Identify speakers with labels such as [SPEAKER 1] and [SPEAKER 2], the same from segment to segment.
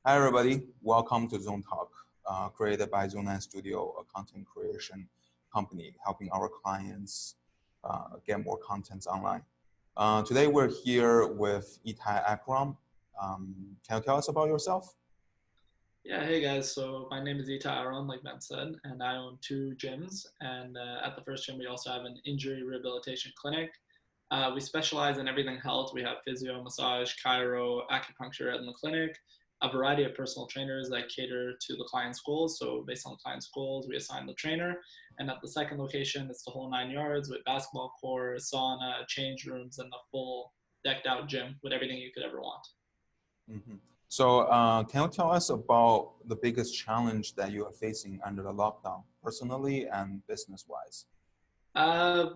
[SPEAKER 1] Hi, everybody. Welcome to Zone Talk, created by Zone9 Studio, a content creation company helping our clients get more contents online. Today, we're here with Itay Aharon. Can you tell us about yourself?
[SPEAKER 2] Yeah, hey guys. So my name is Itay Aharon, like Ben said, and I own two gyms. And at the first gym, we also have an injury rehabilitation clinic. We specialize in everything health. We have physio, massage, chiro, acupuncture in the clinic, a variety of personal trainers that cater to the client's goals. So based on the client's goals, we assign the trainer. And at the second location, it's the whole 9 yards with basketball court, sauna, change rooms, and the full decked out gym with everything you could ever want.
[SPEAKER 1] Mm-hmm. So can you tell us about the biggest challenge that you are facing under the lockdown, personally and business-wise?
[SPEAKER 2] Uh,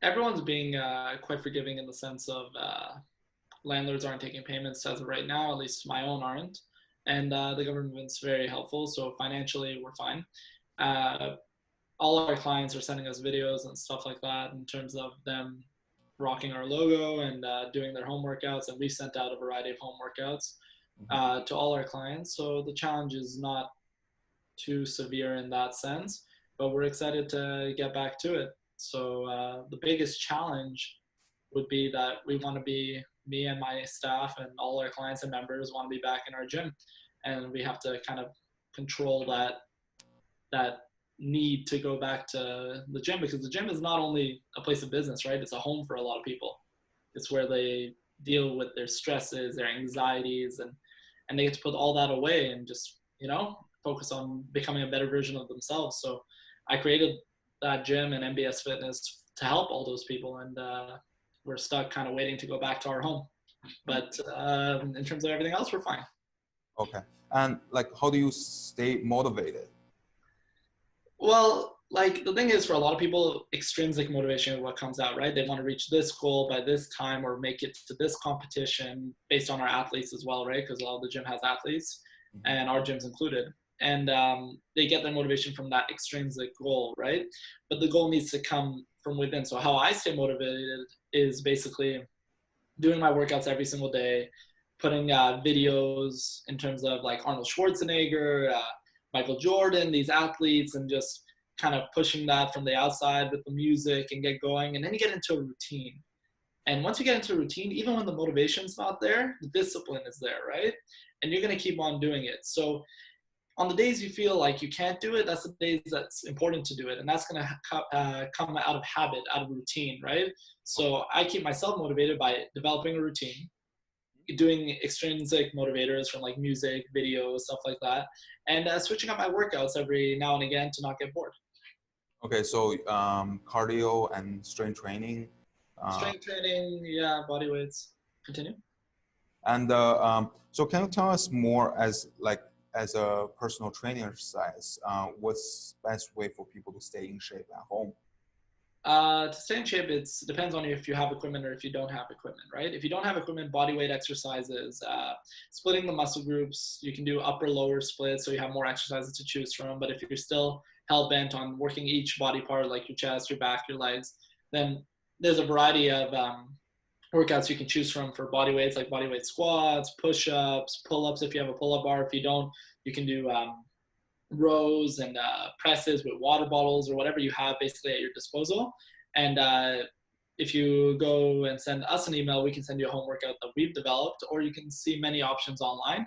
[SPEAKER 2] Everyone's being quite forgiving in the sense of landlords aren't taking payments as of right now, at least my own aren't. And the government's very helpful. So financially, we're fine. Uh, all our clients are sending us videos and stuff like that in terms of them rocking our logo and doing their home workouts. And we've sent out a variety of home workouts to all our clients. So the challenge is not too severe in that sense, but we're excited to get back to it. So the biggest challenge would be that we want to be, me and my staff and all our clients and members want to be back in our gym, and we have to kind of control that need to go back to the gym, because the gym is not only a place of business, right? It's a home for a lot of people. It's where they deal with their stresses, their anxieties, and they get to put all that away and just focus on becoming a better version of themselves. So I created that gym and MBS Fitness to help all those people, and we're stuck kind of waiting to go back to our home. But in terms of everything else, we're fine.
[SPEAKER 1] Okay. And how do you stay motivated?
[SPEAKER 2] Well, the thing is, for a lot of people, extrinsic motivation is what comes out, right? They want to reach this goal by this time or make it to this competition based on our athletes as well, right? Because a lot of the gym has athletes, and our gym's included. And they get their motivation from that extrinsic goal, right? But the goal needs to come from within. So how I stay motivated is basically doing my workouts every single day, putting videos in terms of like Arnold Schwarzenegger, Michael Jordan, these athletes, and just kind of pushing that from the outside with the music and get going. And then you get into a routine. And once you get into a routine, even when the motivation's not there, the discipline is there, right? And you're going to keep on doing it. So on the days you feel like you can't do it, that's the days that's important to do it. And that's going to come out of habit, out of routine, right? So I keep myself motivated by developing a routine, doing extrinsic motivators from like music, videos, stuff like that, and switching up my workouts every now and again to not get bored.
[SPEAKER 1] Okay, so cardio and strength training.
[SPEAKER 2] Strength training, yeah, body weights. Continue.
[SPEAKER 1] And so can you tell us more as a personal training exercise, what's the best way for people to stay in shape at home?
[SPEAKER 2] To stay in shape, it depends on if you have equipment or if you don't have equipment, right? If you don't have equipment, body weight exercises, splitting the muscle groups, you can do upper lower splits, so you have more exercises to choose from. But if you're still hell bent on working each body part, like your chest, your back, your legs, then there's a variety of workouts you can choose from for body weights, like body weight squats, push-ups, pull-ups if you have a pull-up bar. If you don't, you can do rows and presses with water bottles or whatever you have basically at your disposal. And if you go and send us an email, we can send you a home workout that we've developed, or you can see many options online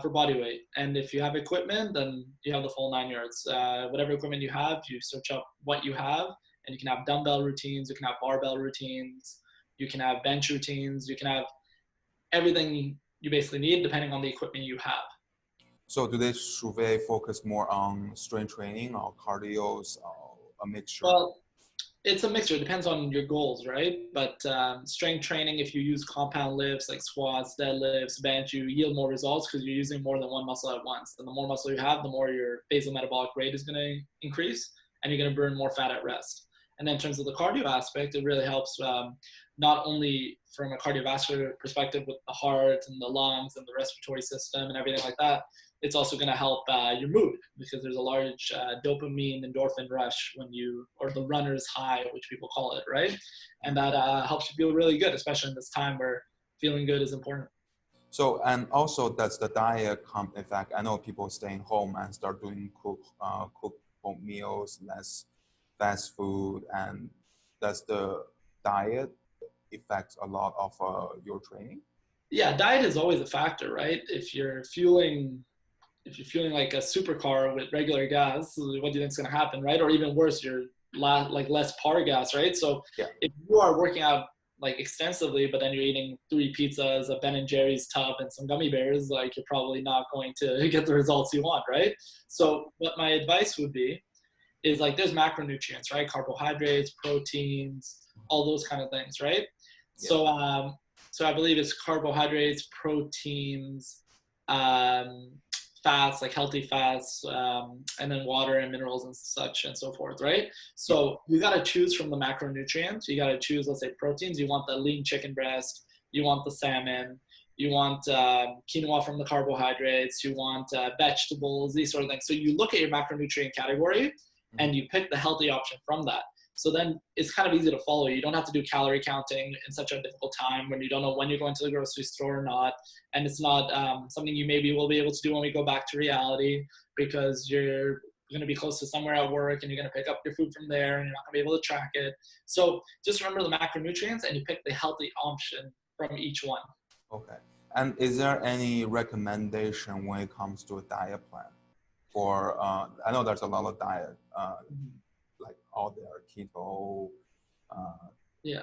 [SPEAKER 2] for body weight. And if you have equipment, then you have the full 9 yards. Whatever equipment you have, you search up what you have, and you can have dumbbell routines, you can have barbell routines, you can have bench routines, you can have everything you basically need depending on the equipment you have.
[SPEAKER 1] So should they focus more on strength training or cardio, or a mixture?
[SPEAKER 2] Well, it's a mixture. It depends on your goals, right? But strength training, if you use compound lifts like squats, deadlifts, bench, you yield more results because you're using more than one muscle at once. And the more muscle you have, the more your basal metabolic rate is going to increase, and you're going to burn more fat at rest. And then in terms of the cardio aspect, it really helps not only from a cardiovascular perspective with the heart and the lungs and the respiratory system and everything like that, it's also going to help your mood, because there's a large dopamine endorphin rush or the runner's high, which people call it, right? And that helps you feel really good, especially in this time where feeling good is important.
[SPEAKER 1] So, and also does the diet come effect? I know people staying home and start doing cook home meals, less fast food, and does the diet affect a lot of your training?
[SPEAKER 2] Yeah, diet is always a factor, right? If you're fueling like a supercar with regular gas, what do you think is going to happen, right? Or even worse, you're like less par gas, right? So
[SPEAKER 1] Yeah.
[SPEAKER 2] if you are working out like extensively, but then you're eating 3 pizzas, a Ben and Jerry's tub, and some gummy bears, like you're probably not going to get the results you want, right? So what my advice would be is like there's macronutrients, right? Carbohydrates, proteins, all those kind of things, right?
[SPEAKER 1] Yeah.
[SPEAKER 2] So I believe it's carbohydrates, proteins, um, fats, like healthy fats, and then water and minerals and such and so forth, right? So you got to choose from the macronutrients. You got to choose, let's say, proteins. You want the lean chicken breast. You want the salmon. You want quinoa from the carbohydrates. You want vegetables, these sort of things. So you look at your macronutrient category and you pick the healthy option from that. So then it's kind of easy to follow. You don't have to do calorie counting in such a difficult time when you don't know when you're going to the grocery store or not. And it's not something you maybe will be able to do when we go back to reality, because you're going to be close to somewhere at work and you're going to pick up your food from there and you're not going to be able to track it. So just remember the macronutrients and you pick the healthy option from each one.
[SPEAKER 1] Okay. And is there any recommendation when it comes to a diet plan? For I know there's a lot of diet like all there, keto.
[SPEAKER 2] Yeah.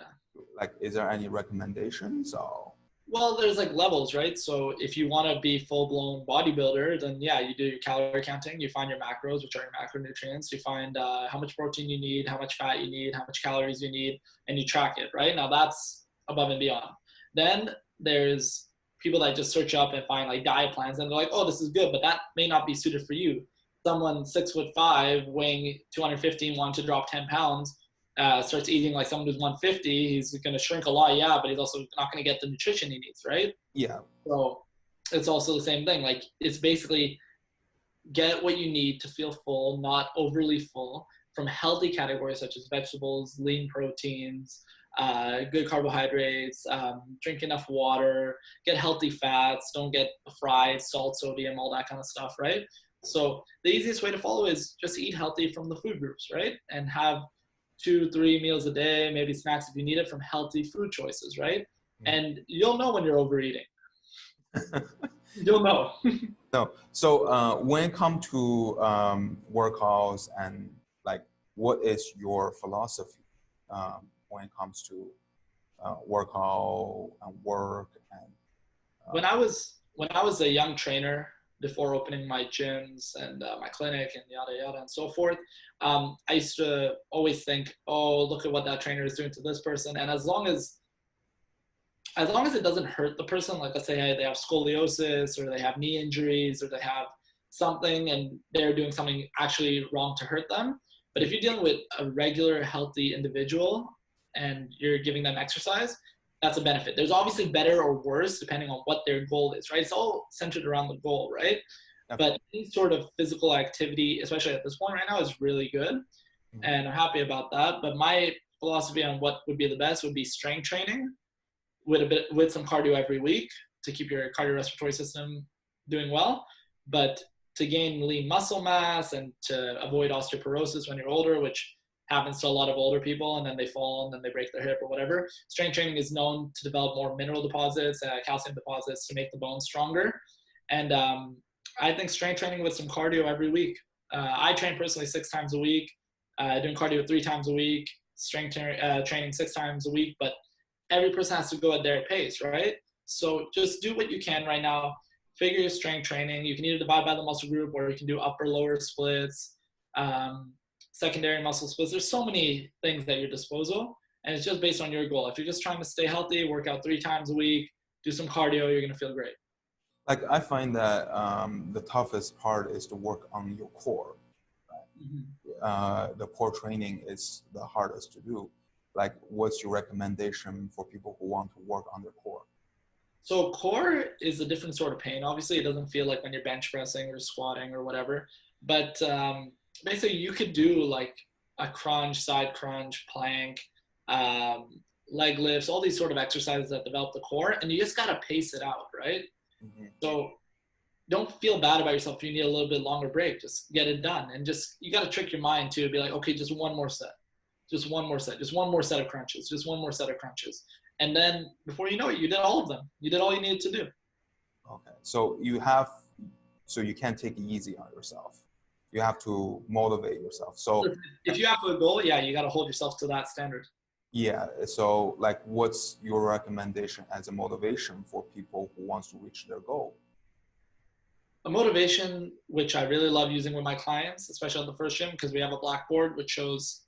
[SPEAKER 1] Like, is there any recommendations? Or
[SPEAKER 2] Well, there's like levels, right? So if you want to be full-blown bodybuilder, then yeah, you do your calorie counting, you find your macros, which are your macronutrients, you find how much protein you need, how much fat you need, how much calories you need, and you track it, right? Now that's above and beyond. Then there's people that just search up and find like diet plans and they're like, oh, this is good, but that may not be suited for you. Someone 6'5", weighing 215, wanting to drop 10 pounds, starts eating like someone who's 150, he's going to shrink a lot, yeah, but he's also not going to get the nutrition he needs, right?
[SPEAKER 1] yeah.
[SPEAKER 2] So it's also the same thing. Like it's basically get what you need to feel full, not overly full, from healthy categories such as vegetables, lean proteins, good carbohydrates, drink enough water, get healthy fats, don't get fried, salt, sodium, all that kind of stuff, right? So the easiest way to follow is just eat healthy from the food groups, right? And have 2-3 meals a day, maybe snacks if you need it, from healthy food choices, right? And you'll know when you're overeating. You'll know.
[SPEAKER 1] No. So when it comes to workouts and like, what is your philosophy when it comes to workout and work? And
[SPEAKER 2] when I was a young trainer, before opening my gyms and my clinic and yada yada and so forth, I used to always think, oh, look at what that trainer is doing to this person. And as long as it doesn't hurt the person, like let's say hey, they have scoliosis or they have knee injuries or they have something and they're doing something actually wrong to hurt them. But if you're dealing with a regular healthy individual and you're giving them exercise, that's a benefit. There's obviously better or worse depending on what their goal is, right? It's all centered around the goal, right? Okay. But any sort of physical activity, especially at this point right now, is really good. And I'm happy about that. But my philosophy on what would be the best would be strength training with some cardio every week to keep your cardiorespiratory system doing well. But to gain lean muscle mass and to avoid osteoporosis when you're older, which happens to a lot of older people, and then they fall and then they break their hip or whatever. Strength training is known to develop more mineral deposits, calcium deposits to make the bones stronger. And I think strength training with some cardio every week. I train personally 6 times a week, doing cardio 3 times a week, strength training 6 times a week, but every person has to go at their pace, right? So just do what you can right now. Figure your strength training. You can either divide by the muscle group or you can do upper lower splits. Secondary muscle splits. There's so many things at your disposal, and it's just based on your goal. If you're just trying to stay healthy, work out 3 times a week, do some cardio, you're gonna feel great.
[SPEAKER 1] Like I find that the toughest part is to work on your core. Right? The core training is the hardest to do. Like, what's your recommendation for people who want to work on their core?
[SPEAKER 2] So core is a different sort of pain. Obviously, it doesn't feel like when you're bench pressing or squatting or whatever, but basically you could do like a crunch, side crunch, plank, leg lifts, all these sort of exercises that develop the core, and you just got to pace it out, right?
[SPEAKER 1] Mhm.
[SPEAKER 2] So don't feel bad about yourself if you need a little bit longer break. Just get it done. And just, you got to trick your mind to be like, okay, just one more set, just one more set, just one more set of crunches, just one more set of crunches. And then before you know it, you did all of them. You did all you needed to do.
[SPEAKER 1] Okay. So you can't take it easy on yourself. You have to motivate yourself. So
[SPEAKER 2] If you have a goal, yeah, you got to hold yourself to that standard.
[SPEAKER 1] yeah. So like, what's your recommendation as a motivation for people who wants to reach their goal?
[SPEAKER 2] A motivation, which I really love using with my clients, especially at the first gym, because we have a blackboard which shows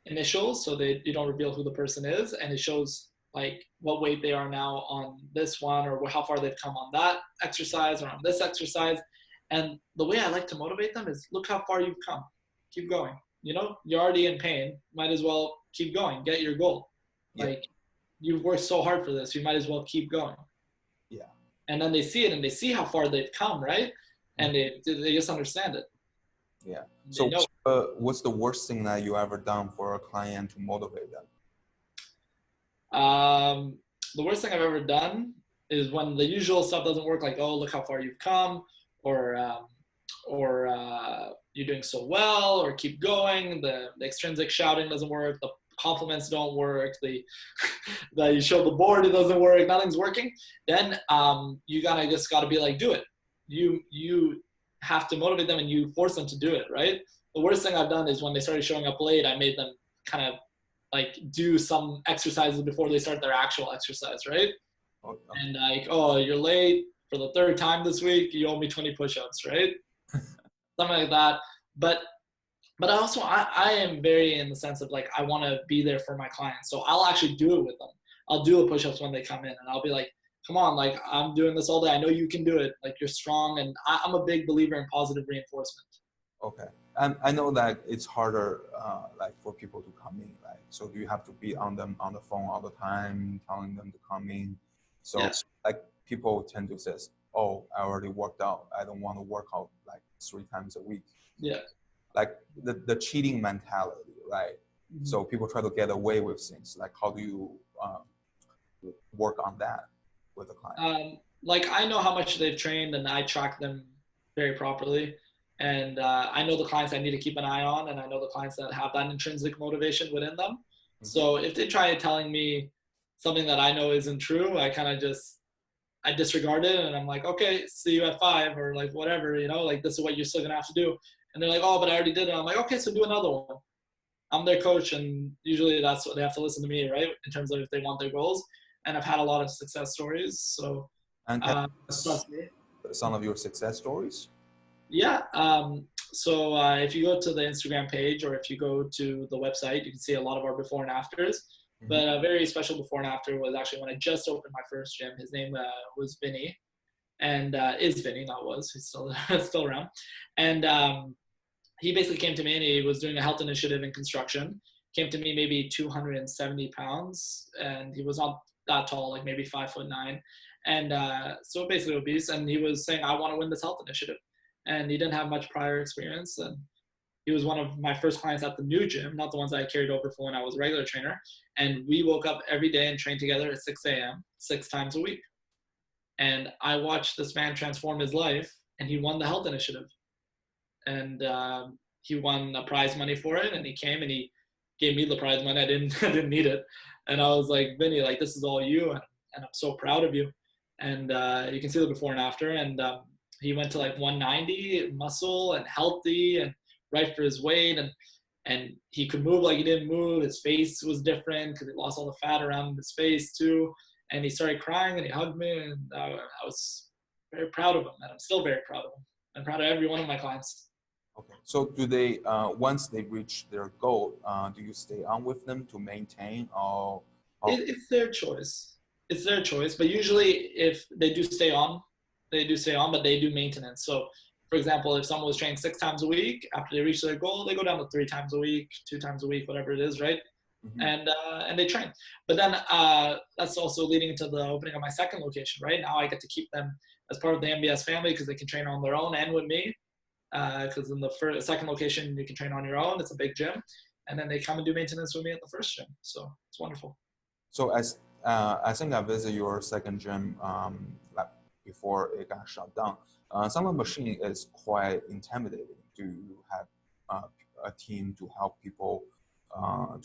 [SPEAKER 2] initials, so you don't reveal who the person is, and it shows like what weight they are now on this one, or how far they've come on that exercise or on this exercise. And the way I like to motivate them is, look how far you've come, keep going. You know, you're already in pain, might as well keep going, get your goal.
[SPEAKER 1] Yeah.
[SPEAKER 2] Like, you've worked so hard for this, you might as well keep going.
[SPEAKER 1] Yeah.
[SPEAKER 2] And then they see it and they see how far they've come, right? And they just understand it.
[SPEAKER 1] Yeah.
[SPEAKER 2] They
[SPEAKER 1] So
[SPEAKER 2] know.
[SPEAKER 1] what's the worst thing that you ever done for a client to motivate them?
[SPEAKER 2] The worst thing I've ever done is when the usual stuff doesn't work, like, oh, look how far you've come, or you're doing so well, or keep going. The extrinsic shouting doesn't work. The compliments don't work. You show the board, it doesn't work. Nothing's working. Then you just gotta be like, do it. You have to motivate them and you force them to do it, right? The worst thing I've done is when they started showing up late, I made them kind of like do some exercises before they start their actual exercise, right?
[SPEAKER 1] Okay.
[SPEAKER 2] And like, oh, you're late for the third time this week, you owe me 20 push-ups, right? Something like that. But also I am very in the sense of like, I want to be there for my clients. So I'll actually do it with them. I'll do the push-ups when they come in, and I'll be like, come on, like, I'm doing this all day. I know you can do it. Like, you're strong. And I'm a big believer in positive reinforcement.
[SPEAKER 1] Okay. And I know that it's harder, like for people to come in, right? So do you have to be on them on the phone all the time, telling them to come in? So
[SPEAKER 2] Yes.
[SPEAKER 1] like people tend to say, oh, I already worked out. I don't want to work out like 3 times a week.
[SPEAKER 2] Yeah.
[SPEAKER 1] Like the cheating mentality, right?
[SPEAKER 2] Mm-hmm.
[SPEAKER 1] So people try to get away with things. Like, how do you work on that with a client?
[SPEAKER 2] Like, I know how much they've trained and I track them very properly. And I know the clients I need to keep an eye on, and I know the clients that have that intrinsic motivation within them. Mm-hmm. So if they try telling me something that I know isn't true, I kind of I disregard it, and I'm like, okay, see you at 5, or like whatever, you know, like, this is what you're still gonna have to do. And they're like, oh, but I already did it. I'm like, okay, so do another one. I'm their coach, and usually that's what they have to listen to me, right? In terms of if they want their goals. And I've had a lot of success stories. So
[SPEAKER 1] And
[SPEAKER 2] trust me.
[SPEAKER 1] Some of your success stories?
[SPEAKER 2] Yeah. So if you go to the Instagram page, or if you go to the website, you can see a lot of our before and afters. Mm-hmm. But a very special before and after was actually when I just opened my first gym. His name was Vinny, and is Vinny, not was. He's still around. And he basically came to me, and he was doing a health initiative in construction. Came to me maybe 270 pounds, and he was not that tall, like maybe 5'9", and so basically obese. And he was saying, I want to win this health initiative. And he didn't have much prior experience. And he was one of my first clients at the new gym, not the ones that I carried over from when I was a regular trainer. And we woke up every day and trained together at 6 a.m., 6 times a week. And I watched this man transform his life, and he won the health initiative. And he won the prize money for it. And he came and he gave me the prize money. I didn't need it. And I was like, Vinny, like, this is all you. And I'm so proud of you. And you can see the before and after. And he went to like 190 muscle and healthy and right for his weight. And he could move like he didn't move. His face was different because he lost all the fat around his face too. And he started crying and he hugged me. And I was very proud of him. And I'm still very proud of him. I'm proud of every one of my clients.
[SPEAKER 1] Okay. So do they, once they reach their goal, do you stay on with them to maintain or?
[SPEAKER 2] It's their choice. It's their choice. But usually if they do stay on, but they do maintenance. So for example, if someone was training 6 times a week, after they reach their goal, they go down to 3 times a week, 2 times a week, whatever it is, right? Mm-hmm. And they train. But then that's also leading to the opening of my second location, right? Now I get to keep them as part of the MBS family because they can train on their own and with me. Because in the second location, you can train on your own. It's a big gym. And then they come and do maintenance with me at the first gym. So it's wonderful.
[SPEAKER 1] So I think I visited your second gym like before it got shut down. Some of the machine is quite intimidating. Do you have a team to help people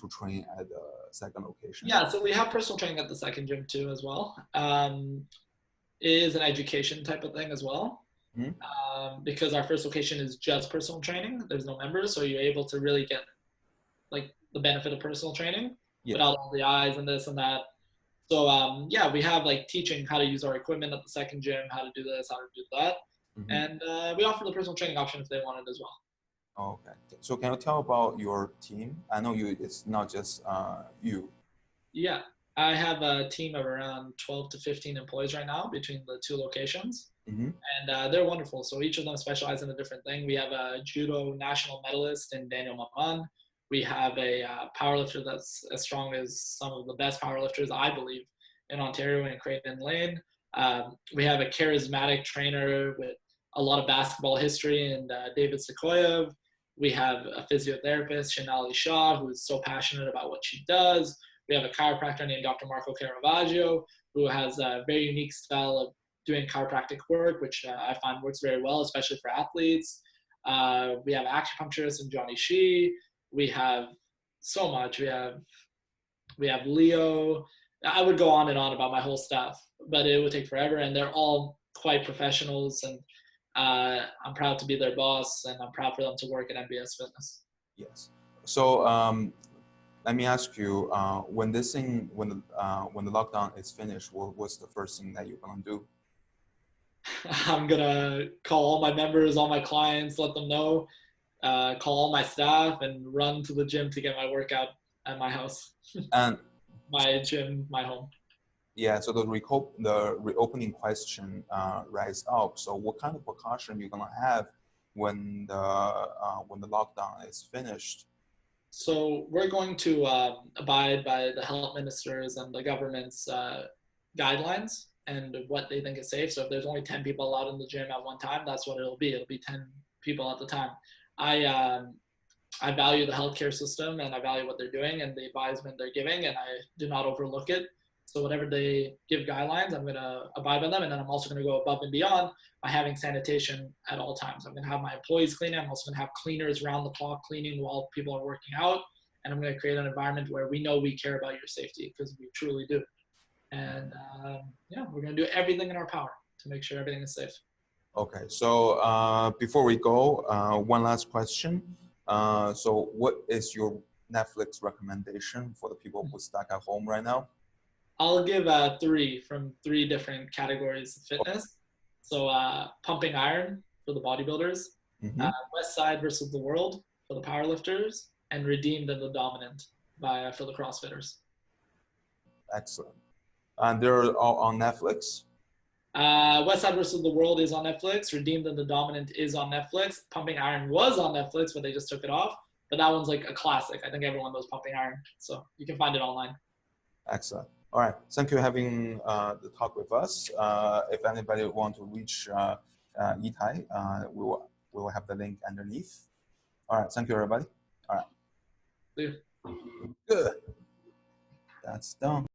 [SPEAKER 1] to train at the second location?
[SPEAKER 2] Yeah, so we have personal training at the second gym too as well. It is an education type of thing as well. Because our first location is just personal training. There's no members, so you're able to really get like the benefit of personal training without all the eyes and this and that. So yeah, we have like teaching how to use our equipment at the second gym, how to do this, how to do that, and we offer the personal training option if they want it as well.
[SPEAKER 1] Okay. So can you tell about your team? I know it's not just you.
[SPEAKER 2] Yeah, I have a team of around 12 to 15 employees right now between the two locations. And they're wonderful. So each of them specialize in a different thing. We have a judo national medalist in Daniel Maman. We have a powerlifter that's as strong as some of the best powerlifters, I believe, in Ontario and Creighton Lane. We have a charismatic trainer with a lot of basketball history and David Sequoia. We have a physiotherapist, Shanali Shah, who is so passionate about what she does. We have a chiropractor named Dr. Marco Caravaggio, who has a very unique style of doing chiropractic work, which I find works very well, especially for athletes. We have acupuncturist and Johnny Shi. We have so much. We have Leo. I would go on and on about my whole staff, but it would take forever, and they're all quite professionals, and I'm proud to be their boss, and I'm proud for them to work at MBS Fitness.
[SPEAKER 1] Yes. So let me ask you, when the lockdown is finished, what's the first thing that you're gonna do?
[SPEAKER 2] I'm gonna call all my members, all my clients, let them know, call all my staff, and run to the gym to get my workout at my house.
[SPEAKER 1] And
[SPEAKER 2] my gym, my home.
[SPEAKER 1] Yeah, so the reopening question rise up. So what kind of precaution you're gonna have when the lockdown is finished?
[SPEAKER 2] So we're going to abide by the health ministers and the government's guidelines and what they think is safe. So if there's only 10 people allowed in the gym at one time, that's what it'll be. It'll be 10 people at the time. I value the healthcare system and I value what they're doing and the advisement they're giving, and I do not overlook it. So whatever they give guidelines, I'm going to abide by them. And then I'm also going to go above and beyond by having sanitation at all times. I'm going to have my employees clean. I'm also going to have cleaners around the clock cleaning while people are working out. And I'm going to create an environment where we know we care about your safety, because we truly do. And yeah, we're going to do everything in our power to make sure everything is safe.
[SPEAKER 1] Okay, so before we go, one last question. So what is your Netflix recommendation for the people who are stuck at home right now?
[SPEAKER 2] I'll give three from three different categories of fitness. So Pumping Iron for the bodybuilders, West Side versus the World for the powerlifters, and Redeemed and the Dominant for the CrossFitters.
[SPEAKER 1] Excellent. And they're all on Netflix?
[SPEAKER 2] West Side versus the World is on Netflix. Redeemed and the Dominant is on Netflix. Pumping Iron was on Netflix, but they just took it off. But that one's like a classic. I think everyone knows Pumping Iron, so you can find it online.
[SPEAKER 1] Excellent. All right. Thank you for having the talk with us. If anybody want to reach Itay, we will have the link underneath. All right. Thank you, everybody. All right.
[SPEAKER 2] See you.
[SPEAKER 1] Good. That's done.